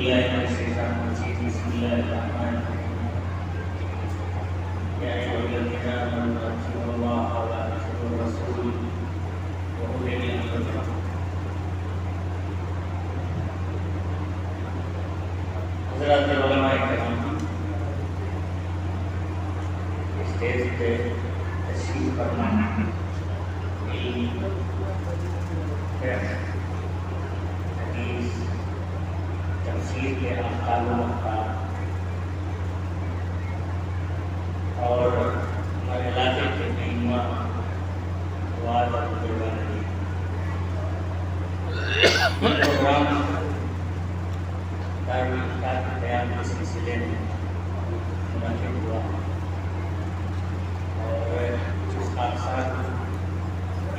بالله من الشيطان الرجيم بسم الله الرحمن الرحيم يا أيها الذين آمنوا أطيعوا الله وأطيعوا الرسول وأولي الأمر منكم حضرات علماء کرام اسٹیج پہ تشریف فرما علم حدیث تفسیر کے احکام و احکام اور ہمارے علاقے کے مہینہ وعد اور قربانی پروگرام دارالفتاح کے بیان کے سلسلے میں منعقد ہوا اور اس حادثات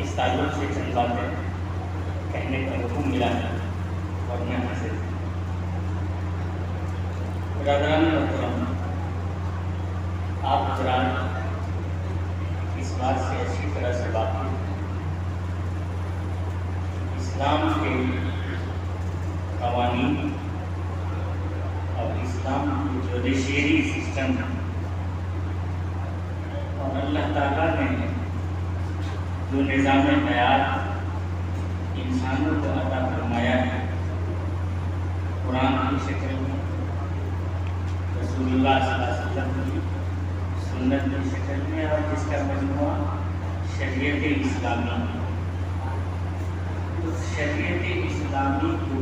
اس تعلق سے چند باتیں کہنے کا حکم ملا ہے اور یہاں سے برادران محترم آپ حضرات اس بات سے اچھی طرح سے واقف اسلام کے قوانین اور اسلام کی جوڈیشری سسٹم اور اللہ تعالیٰ نے جو نظام حیات انسانوں کو عطا فرمایا ہے قرآن کی شکل میں رسول اللہ صلی اللہ علیہ وسلم کی سنت کی شکل میں اور جس کا مجموعہ شریعت اسلامی اس شریعت اسلامی کو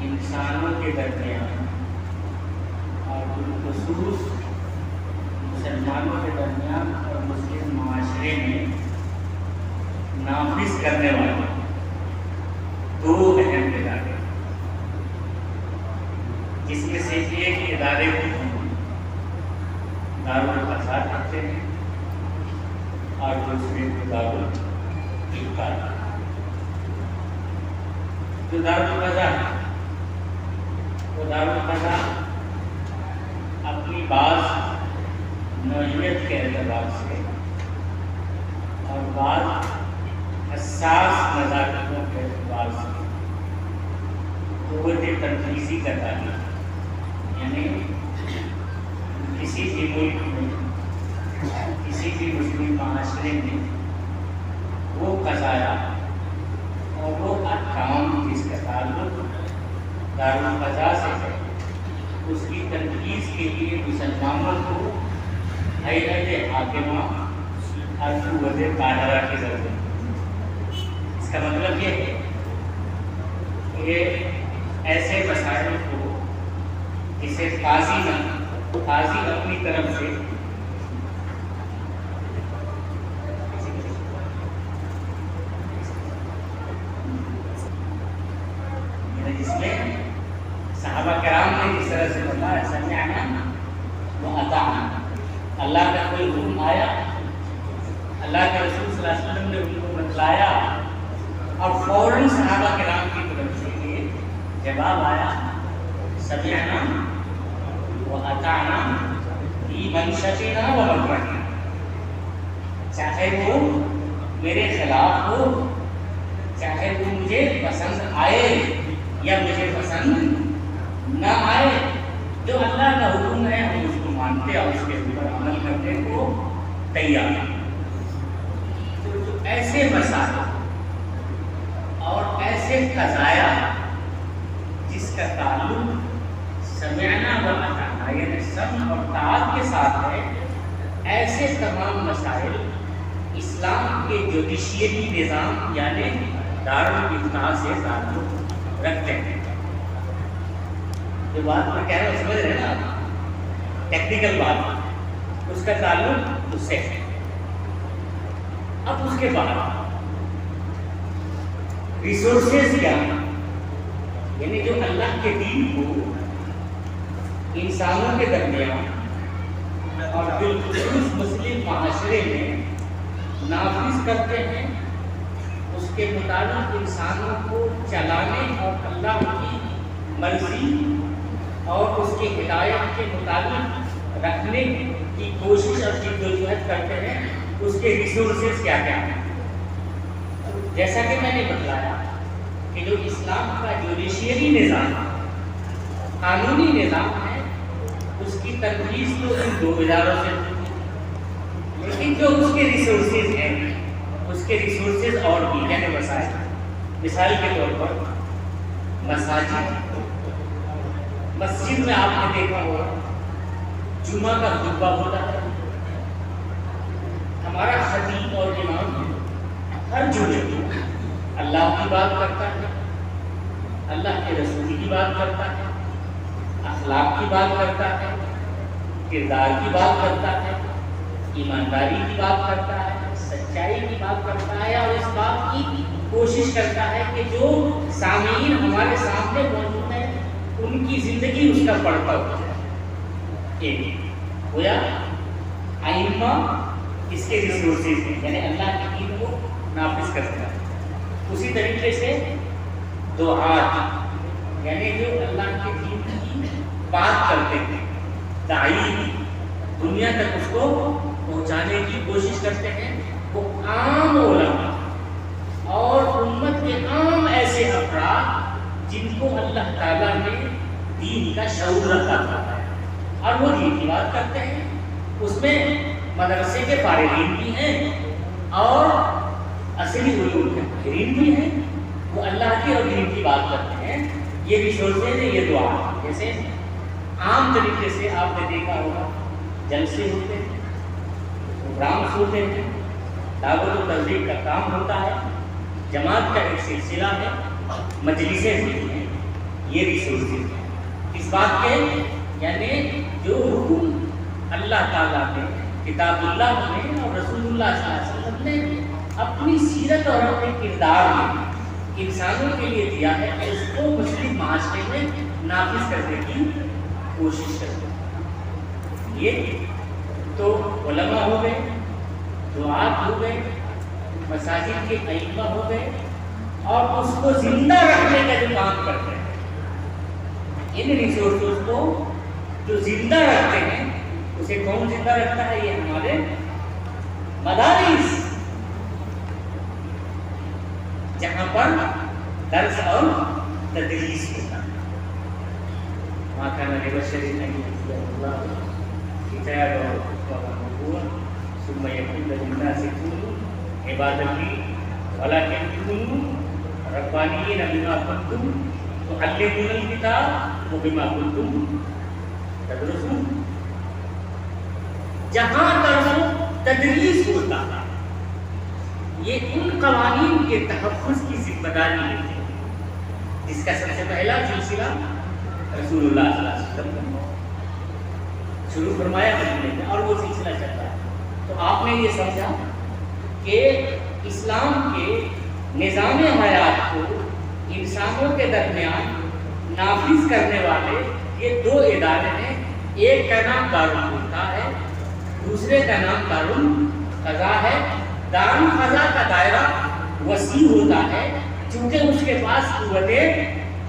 انسانوں کے درمیان اور بالخصوص مسلمانوں کے درمیان اور مسلم معاشرے میں نافذ کرنے والے دو اہم ادارے جس میں سے ایک ادارے کو دارالقضاء کہتے ہیں اور دوسرے کو دارالفتاح جو دارالقضاء ہے وہ دارالقضاء اپنی بعض نوعیت کے اعتبار سے اور بعض حساس نزاکتوں کے اعتبار سے قوت تنفیذی کا تعلق یعنی کسی بھی ملک میں کسی بھی مسلم معاشرے میں وہ قضایا اور وہ احکام جس کا تعلق دارالقضاء سے ہے اس کی تنفیذ کے لیے مسلمانوں کو ہیئت حاکمہ اور قوت قاہرہ کی ضرورت ہے۔ اس کا مطلب یہ ہے کہ ایسے مسائل کو جسے قاضی اپنی طرف سے جس میں صحابہ کرام نے جس طرح سے بتایا سمعنا و اطعنا، اللہ کا کوئی حکم آیا اللہ کے رسول صلی اللہ علیہ وسلم نے ان کو بتلایا اور فوراً صحابہ کرام کی طرف سے یہ جواب آیا سمعنا و اطعنا فی منشطنا و مکرہنا، چاہے وہ میرے خلاف ہو چاہے وہ مجھے پسند آئے یا مجھے پسند نہ آئے، جو اللہ کا حکم ہے ہم اس کو مانتے اور اس کے اوپر عمل کرنے کو تیار ہیں۔ تو ایسے مسائل اور ایسے قضایا جس کا تعلق سمعنا و اطعنا یعنی سمع اور طاعت کے ساتھ ہے، ایسے تمام مسائل اسلام کے جوڈیشری نظام یعنی دارالفتاح سے تعلق رکھتے ہیں۔ جو بات میں کہہ رہا ہوں سمجھ رہے نا آپ، ٹیکنیکل بات اس کا تعلق اس سے ہے۔ اب اس کے بعد ریسورسز کیا ہیں، یعنی جو اللہ کے دین کو انسانوں کے درمیان اور بالخصوص مسلم معاشرے میں نافذ کرتے ہیں، اس کے مطابق انسانوں کو چلانے اور اللہ کی مرضی اور اس کی ہدایت کے مطابق رکھنے کی کوشش اور جدوجہد کرتے ہیں، اس کے ریسورسز کیا کیا ہیں۔ جیسا کہ میں نے بتلایا کہ جو اسلام کا جوڈیشری نظام قانونی نظام ہے اس کی تنفیذ تو ان دو اداروں سے ہوتی ہے، لیکن جو اس کے ریسورسز ہیں، اس کے ریسورسز اور بھی یعنی وسائل، مثال کے طور پر مسجد میں آپ نے دیکھا ہوگا جمعہ کا خطبہ ہوتا ہے، ہمارا خطیب اور امام ہر جمعے کو اللہ کی بات کرتا ہے، اللہ کے رسول کی بات کرتا ہے، اخلاق کی بات کرتا ہے، کردار کی بات کرتا ہے، ایمانداری کی بات کرتا ہے، سچائی کی بات کرتا ہے، اور اس بات کی کوشش کرتا ہے کہ جو سامعین ہمارے سامنے موجود ہیں ان کی زندگی اس کا پڑھتا ہو جائے۔ ایک ہوا ائمہ اس کے ریسورسز ہیں، یعنی اللہ کی دین کو نافذ کرتا ہے۔ اسی طریقے سے دعات یعنی جو اللہ کے دین کی بات کرتے ہیں، داعی دنیا تک اس کو پہنچانے کی کوشش کرتے ہیں، وہ عام علماء اور امت کے عام ایسے افراد جن کو اللہ تعالیٰ نے دین کا شعور رکھا تھا اور وہ دین کی بات کرتے ہیں۔ اس میں مدرسے کے فارغین بھی ہیں اور اصلی علوم کے ماہرین بھی ہیں، وہ اللہ کی اور دین کی بات کرتے ہیں۔ یہ ریسورسز ہیں، یہ دعا، جیسے عام طریقے سے آپ نے دیکھا ہوگا جلسے ہوتے ہیں، پروگرامس ہوتے ہیں، دعوت و تبلیغ کا کام ہوتا ہے، جماعت کا ایک سلسلہ ہے، مجلسیں ہوتی ہیں، یہ ریسورسز ہیں اس بات کے، یعنی جو حکم اللہ تعالیٰ نے کتاب اللہ میں اور رسول اللہ صلی اللہ علیہ وسلم نے اپنی سیرت اور اپنے کردار میں انسانوں کے لیے دیا ہے، اس کو مسلم معاشرے میں نافذ کرنے کی کوشش کرتے ہیں۔ یہ تو علماء ہو گئے، دعات ہو گئے، مساجد کے ائمہ ہو گئے، اور اس کو زندہ رکھنے کا جو کام کرتے ہیں، ان ریسورسز کو جو زندہ رکھتے ہیں، اسے کون زندہ رکھتا ہے؟ یہ ہمارے مدارس، جہاں پر درس اور تدریس ہوتا ہے۔ وہاں کا لبشر ان یؤتیہ اللہ کتابا مکتوبا ثم یقول للناس کونوا عبادا لی ولکن کونوا ربانیین بما کنتم تعلمون الکتاب وبما کنتم تدرسون۔ جہاں درس و تدریس ہوتا ہے، یہ ان قوانین کے تحفظ کی ذمہ داری لیتے ہیں جس کا سب سے پہلا سلسلہ رسول اللہ صلی اللہ علیہ وسلم نے شروع فرمایا مدینے میں، اور وہ سلسلہ چلتا ہے۔ تو آپ نے یہ سمجھا کہ اسلام کے نظام حیات کو انسانوں کے درمیان نافذ کرنے والے یہ دو ادارے ہیں، ایک کا نام دارالفتہ ہے، دوسرے کا نام دارالقضاء ہے۔ دارالقضاء کا دائرہ وسیع ہوتا ہے چونکہ اس کے پاس قوت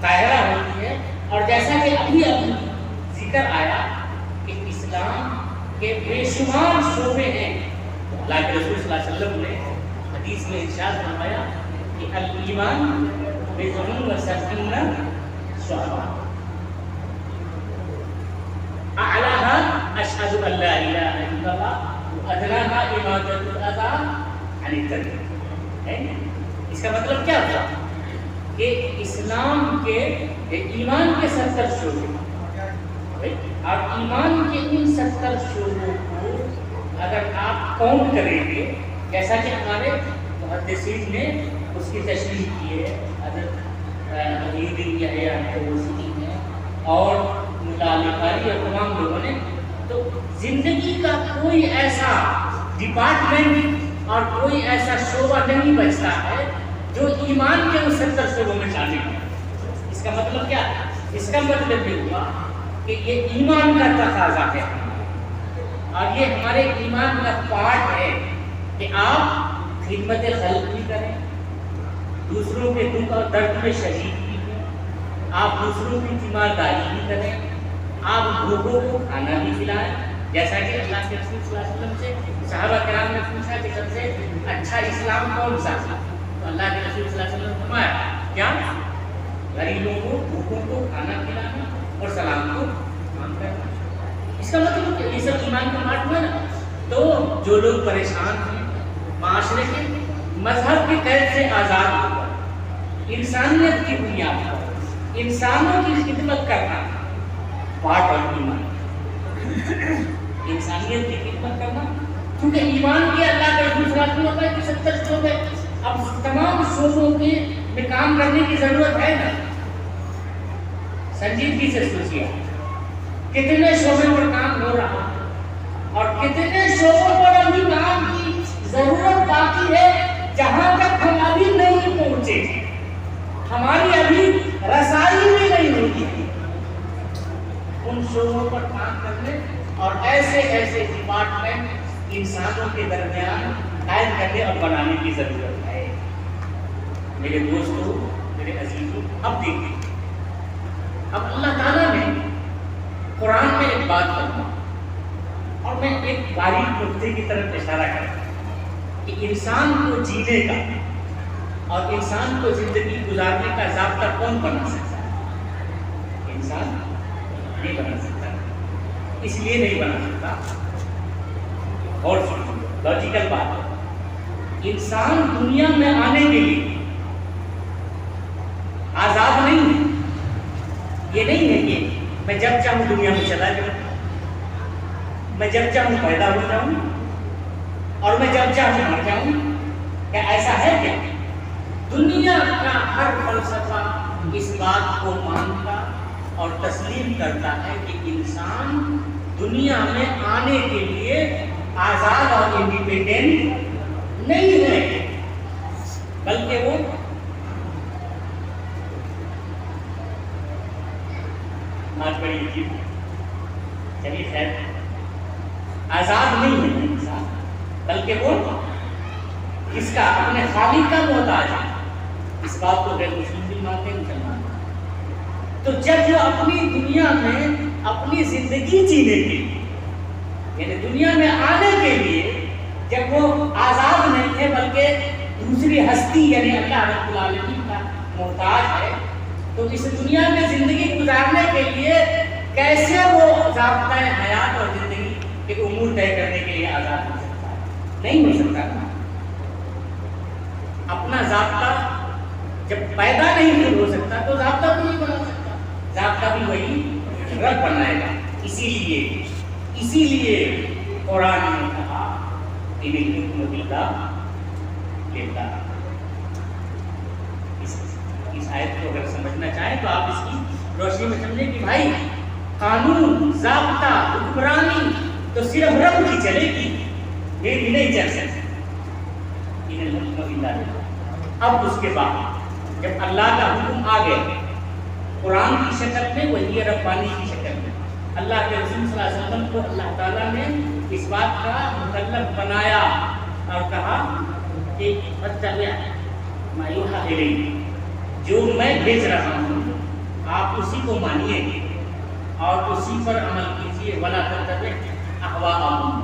قاہرہ ہوتی ہے، اور جیسا کہ ابھی ذکر آیا کہ اسلام کے بے شمار شعبے ہیں، اللہ کے رسول صلی اللہ علیہ وسلم نے حدیث میں ارشاد فرمایا کہ الایمان بضع وسبعین شعبہ اعلاها اشهد ان لا اله الا الله وادناها اماطة الاذى عن الطریق۔ اس کا مطلب کیا تھا کہ اسلام کے ایمان کے 70 شعبے، اور ایمان کے ان 70 شعبوں کو اگر آپ کاؤنٹ کریں گے، جیسا کہ ہمارے محدثین نے اس کی تشریح کی ہے، حضرت محی الدین یحییٰ الطوسی نے اور ملا علی قاری اور تمام لوگوں نے، تو زندگی کا کوئی ایسا ڈپارٹمنٹ اور کوئی ایسا شعبہ نہیں بچتا ہے جو ایمان کے اس 70 شعبوں میں شامل ہے۔ اس کا مطلب کیا ہے؟ اس کا مطلب یہ ہوا کہ یہ ایمان کا تقاضا ہے، اور یہ ہمارے ایمان کا پارٹ ہے کہ آپ خدمت خلق بھی کریں، دوسروں کے دکھ اور درد میں شریک بھی ہیں، آپ دوسروں کی تیمارداری بھی کریں، آپ بھوکوں کو کھانا بھی کھلائیں، جیسا کہ اللہ کے رسول صلی اللہ علیہ وسلم سے صحابہ کرام نے پوچھا کہ سب سے اچھا اسلام کون سا تھا، تو اللہ کے رسول صلی اللہ علیہ وسلم نے فرمایا کیا؟ غریبوں کو بھوکوں کو کھانا کھلانا اور سلام کو عام کرنا. اس کا مطلب کہ یہ سب ایمان کا پارٹ ہوا نا. تو جو لوگ پریشان ہیں معاشرے کے مذہب کی قید سے آزاد ہو کر انسانیت کی بنیاد پر انسانوں کی خدمت کرنا پارٹ آف ایمان. انسانیت کی خدمت کرنا، کیونکہ ایمان کے اللہ کا رسول صلی اللہ علیہ وسلم ہوتا ہے کہ 70 شعبے، اب تمام شعبوں میں کام کرنے کی ضرورت ہے نا. سنجیدگی سے سوچیے کتنے شعبوں پر کام ہو رہا اور کتنے شعبوں پر ابھی کام کی ضرورت باقی ہے جہاں تک ہم ابھی نہیں پہنچے، ہماری ابھی رسائی بھی نہیں ہوئی ہے. ان شعبوں پر کام کرنے اور ایسے ایسے ڈپارٹمنٹ انسانوں کے درمیان قائم کرنے اور بنانے کی ضرورت ہے. میرے دوستوں، میرے عزیزوں، اب دیکھیں، اب اللہ تعالیٰ نے قرآن میں ایک بات فرمائی اور میں ایک باریک نقطے کی طرف اشارہ کرتا ہوں کہ انسان کو جینے کا اور انسان کو زندگی گزارنے کا ضابطہ کون بنا سکتا ہے؟ انسان نہیں بنا سکتا. اس لیے نہیں بنا سکتا، اور لاجیکل بات ہے، انسان دنیا میں آنے کے لیے آزاد نہیں ہے. یہ نہیں ہے کہ میں جب چاہوں دنیا میں چلا جاؤں، میں جب چاہوں پیدا ہو جاؤں اور میں جب چاہوں مر جاؤں. کیا ایسا ہے کیا؟ دنیا کا ہر فلسفہ اس بات کو مانتا اور تسلیم کرتا ہے کہ انسان دنیا میں آنے کے لیے آزاد اور انڈیپینڈنٹ نہیں ہے، بلکہ وہ چلیے خیر، آزاد نہیں ہے انسان، بلکہ وہ کس کا؟ اپنے خالق کا محتاج ہے. اس بات کو غیر مسلم بھی مانتے ہیں، مسلمان. تو جب وہ اپنی دنیا میں اپنی زندگی جینے کے لیے، یعنی دنیا میں آنے کے لیے جب وہ آزاد نہیں ہے بلکہ دوسری ہستی یعنی اللہ رب العالمین کا محتاج ہے، تو اس دنیا میں زندگی گزارنے کے لیے کیسے وہ ضابطۂ حیات اور زندگی کے امور طے کرنے کے لیے آزاد ہو سکتا ہے؟ نہیں ہو سکتا. اپنا ضابطہ جب پیدا نہیں ہو سکتا تو ضابطہ بھی نہیں بنا سکتا. ضابطہ بھی وہی رب بنائے گا. اسی لیے قرآن نے کہا کہ الحکم باللہ لیتا. اس آیت کو اگر سمجھنا چاہیں تو آپ اس کی روشنی میں سمجھیں کہ بھائی قانون، ضابطہ، حکمرانی تو صرف رب کی چلے گی، یہ بھی نہیں چل سکتی. اب اس کے بعد جب اللہ کا حکم آ گیا قرآن کی شکل میں، وہی ربانی کی شکل میں، اللہ کے رسول صلی اللہ علیہ وسلم کو اللہ تعالیٰ نے اس بات کا مکلف بنایا اور کہا کہ فاتبع ما یوحی الیک، جو میں بھیج رہا ہوں آپ اسی کو مانیے اور اسی پر عمل کیجیے. ولا تتبع اہواءہم،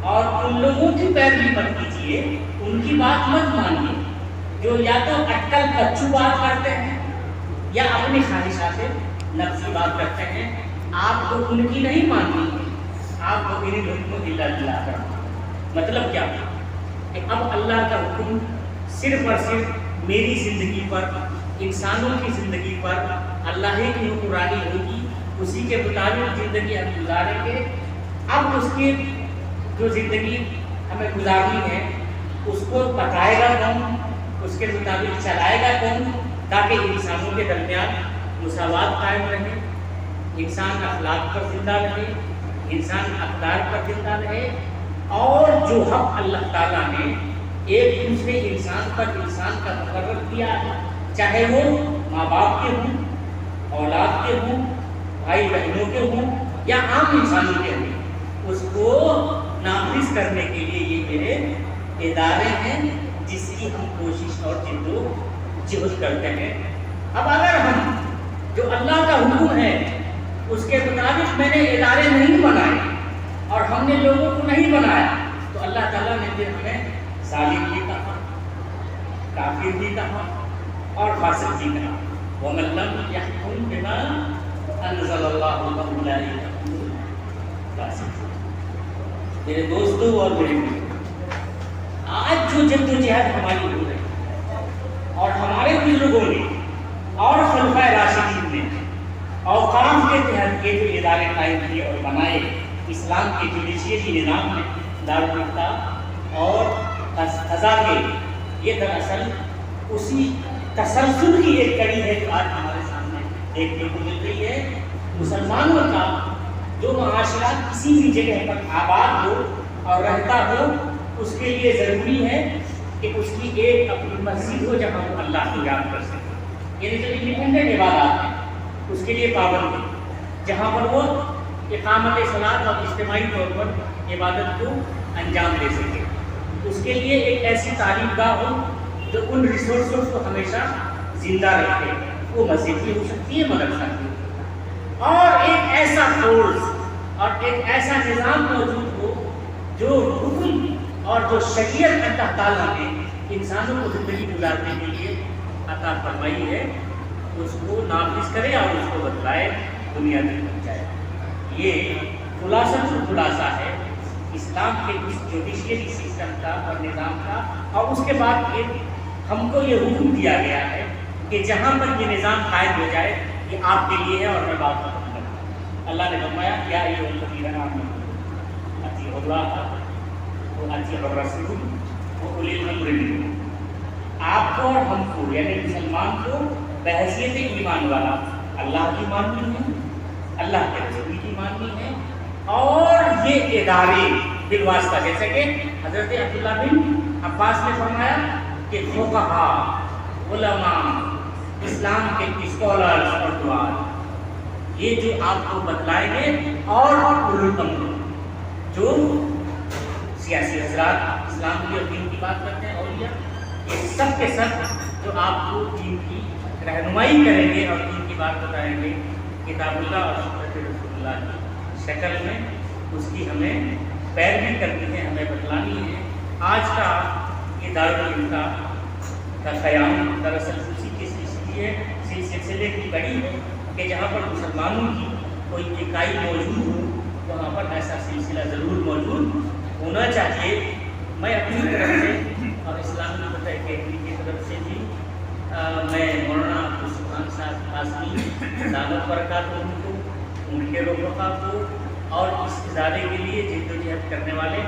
اور ان لوگوں کی پیروی مت کیجیے، ان کی بات مت مانیے جو یا تو اٹکل کچو بات کرتے ہیں یا اپنی خواہشات نفسی بات کرتے ہیں. آپ کو ان کی نہیں ماننی، آپ کو ان حکم الا للہ کرنا. مطلب کیا کہ اب اللہ کا حکم صرف اور صرف میری زندگی پر، انسانوں کی زندگی پر اللہ ہی کی حکمرانی ہوگی، اسی کے مطابق زندگی ہم گزاریں گے. اب اس کی جو زندگی ہمیں گزارنی ہے اس کو بتائے گا کون، اس کے مطابق چلائے گا کون، تاکہ انسانوں کے درمیان مساوات قائم رہے، انسان اخلاق پر زندہ رہے، انسان اقدار پر زندہ رہے، اور جو حق اللہ تعالیٰ نے ایک دوسرے انسان پر انسان کا مقرر کیا ہے، چاہے وہ ماں باپ کے ہوں، اولاد کے ہوں، بھائی بہنوں کے ہوں یا عام انسانوں کے ہوں، اس کو نافذ کرنے کے لیے یہ میرے ادارے ہیں جس کی ہم کوشش اور جد و جہد کرتے ہیں. اب اگر ہم جو اللہ کا حکم ہے اس کے مطابق میں نے ادارے نہیں بنائے اور ہم نے لوگوں کو نہیں بنایا تو اللہ تعالیٰ نے پھر ہمیں ظالم بھی کہا، کافر بھی کہا اور فاسق بھی کہا. وَمَن لَّمْ يَحْكُم بِمَا انزل اللہ میرے دوستوں اور میرے آج جو جدوجہد ہماری ہو رہی ہے اور ہمارے بزرگوں نے اور خلفائے راشدین نے اوقاف کے تحت کے جو ادارے قائم کیے اور بنائے اسلام کے جوڈیشری نظام میں دارالفتہ اور قضا کے، یہ دراصل اسی تسلسل کی ایک کڑی ہے جو آج ہمارے سامنے دیکھنے کو مل رہی ہے۔ مسلمانوں کا جو معاشرہ کسی بھی جگہ پر آباد ہو اور رہتا ہو، اس کے لیے ضروری ہے کہ اس کی ایک اپنی مسجد ہو جہاں وہ اللہ کو یاد کر سکے، یعنی جو انڈیپینڈنٹ عبادات ہیں اس کے لیے پابند ہے، جہاں پر وہ اقامت صلاۃ اور اجتماعی طور پر عبادت کو انجام دے سکے۔ اس کے لیے ایک ایسی تعلیم گاہ ہو جو ان ریسورسز کو ہمیشہ زندہ رکھے، وہ مسجد بھی ہو سکتی ہے، مدرسہ بھی، اور ایک ایسا فورس اور ایک ایسا نظام موجود ہو جو حکم اور جو شریعت اللہ تعالیٰ نے انسانوں کو زندگی گزارنے کے لیے عطا فرمائی ہے اس کو نافذ کرے اور اس کو بتلائے، دنیا تک پہنچائے۔ یہ خلاصہ ہے اسلام کے اس جوڈیشری سسٹم کا اور نظام کا، اور اس کے بعد ہم کو یہ حکم دیا گیا ہے کہ جہاں پر یہ نظام قائم ہو جائے یہ آپ کے لیے ہے اور میں بات ختم کرتا ہوں۔ اللہ نے فرمایا یا ایھا الذین آمنوا اطیعوا اللہ واطیعوا الرسول واولی الامر منکم۔ آپ کو اور ہم کو یعنی مسلمان کو بحیثیت ایمان والا اللہ کی ماننی ہے، اللہ کے رسول کی ماننی ہے، اور یہ ادارے بالواسطہ، جیسے کہ حضرت عبداللہ بن عباس نے فرمایا کہ فقہاء، علماء، اسلام کے اسکالرز اور دعات یہ جو آپ کو بتلائیں گے، اور اولو الامر جو سیاسی حضرات اسلام کی اور دین کی بات کرتے ہیں، اولیاء، یہ سب کے سب جو آپ کو دین کی رہنمائی کریں گے اور دین کی بات بتائیں گے کتاب اللہ اور سنت رسول اللہ کی شکل میں، اس کی ہمیں پیروی کرنی ہے، ہمیں بتلانی ہے۔ آج کا یہ دارالفتہ کا قیام دراصل اسی کے سلسلے کی کڑی ہے کہ جہاں پر مسلمانوں کی کوئی اکائی موجود ہو وہاں پر ایسا سلسلہ ضرور موجود ہونا چاہیے۔ میں اپنی طرف سے اور اسلامی فتح اکیڈمی کی طرف سے بھی میں مولانا عبدالسبحان صاحب قاسمی دامت برکاتہ کو، ان کے رفقا کو اور اس ادارے کے لیے جدوجہد کرنے والے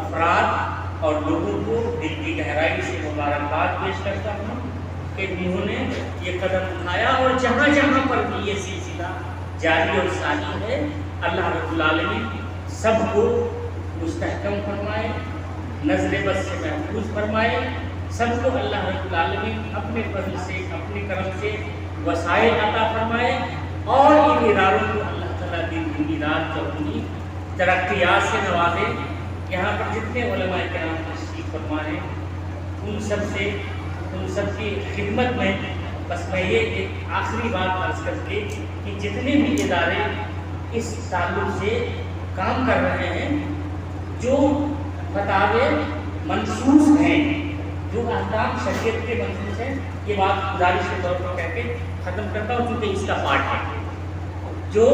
افراد اور لوگوں کو دل کی گہرائی سے مبارکباد پیش کرتا ہوں کہ انہوں نے یہ قدم اٹھایا، اور جہاں جہاں پر بھی یہ سلسلہ جاری اور ساری ہے، اللہ رب العالمین سب کو مستحکم فرمائے، نظر بد سے محفوظ فرمائے، سب کو اللہ رب العالمین اپنے فضل سے، اپنے کرم سے وسائل عطا فرمائے، اور ان اداروں کو اللہ تعالیٰ دن رات چوگنی ترقیات سے نوازے۔ یہاں پر جتنے علماء کرام تشریف فرما ہیں ان سب کی خدمت میں بس میں یہ ایک آخری بات عرض کر کے کہ جتنے بھی ادارے اس تعلق سے کام کر رہے ہیں، جو فتاوے منسوخ ہیں، جو احکام شریعت کے منسوخ ہیں، یہ بات گزارش کے طور پر کہہ کے ختم کرتا ہوں کیونکہ اس کا پارٹ ہے۔ جو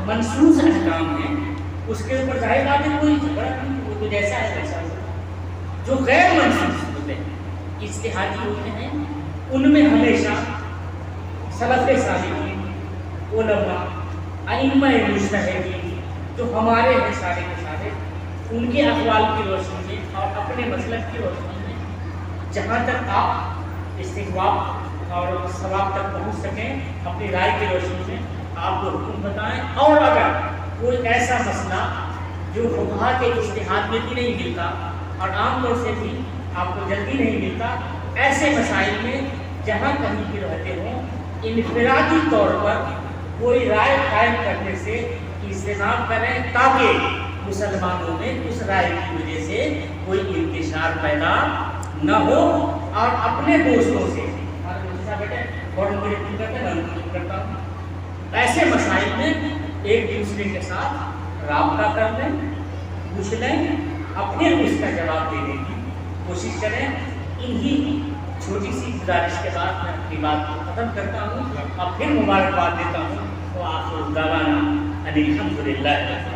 منسوخ احکام ہیں اس کے اوپر ظاہر بات ہے کوئی جھگڑا نہیں، وہ تو جیسا ہے ویسا ہے۔ جو غیر منسوخ ہوتے ہیں، اجتہادی ہوتے ہیں، ان میں ہمیشہ سلف صالحین، علماء، ائمہ مجتہدین جو ہمارے ہیں سارے کے سارے، ان کے اقوال کی روشنی میں اور اپنے مسلک کی روشنی میں جہاں تک آپ استحباب اور ثواب تک پہنچ سکیں، اپنی رائے کی روشنی میں آپ کو حکم بتائیں، اور اگر کوئی ایسا مسئلہ جو فقہا کے اجتہاد میں بھی نہیں ملتا اور عام طور سے بھی آپ کو جلدی نہیں ملتا، ایسے مسائل میں جہاں کہیں بھی رہتے ہوں، انفرادی طور پر کوئی رائے قائم کرنے سے اجتناب کریں تاکہ مسلمانوں میں اس رائے کی وجہ سے کوئی انتشار پیدا نہ ہو، اور اپنے دوستوں سے کرتا ہوں ایسے مسائل میں ایک دوسرے کے ساتھ رابطہ کر لیں، پوچھ لیں، اپنے اس کا جواب دینے کی کوشش کریں۔ انہی چھوٹی سی گزارش کے بعد میں اپنی بات کو ختم کرتا ہوں اور پھر مبارکباد دیتا ہوں۔ تو آپ الحمد للہ